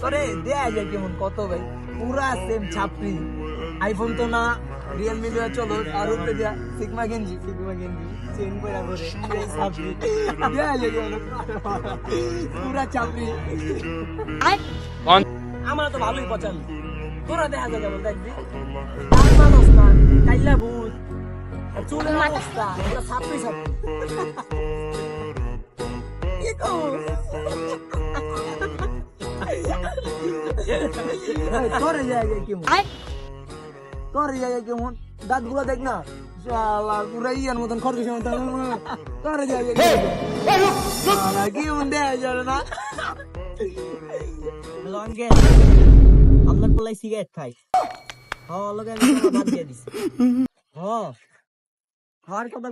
আরে দেয়া যায় কেমন কত ভাই পুরা সেম ছাপরি আইফোন তো না রিয়েলমি দেওয়া চলো আর উঠতে দেয়া সিগমা গেঞ্জি চেন পয়রা করে এই ছাপরি দেয়া যায় কেমন পুরা ছাপরি আমার তো ভালোই পছন্দ তোরা দেখা যায় কেমন দেখবি মানুষ না কাইলা ভূত চুলের অবস্থা পুরা ছাপরি তোরে জায়গায় কেমন দাঁত গুলো দেখ না পুরা ইয়ার মতন খরগোশের মতন তোরে জায়গায় কেমন দেয়া যাবে না আপনার পোলাই সিগারেট খাই লগে বাদ দিয়ে দিছি আর কথা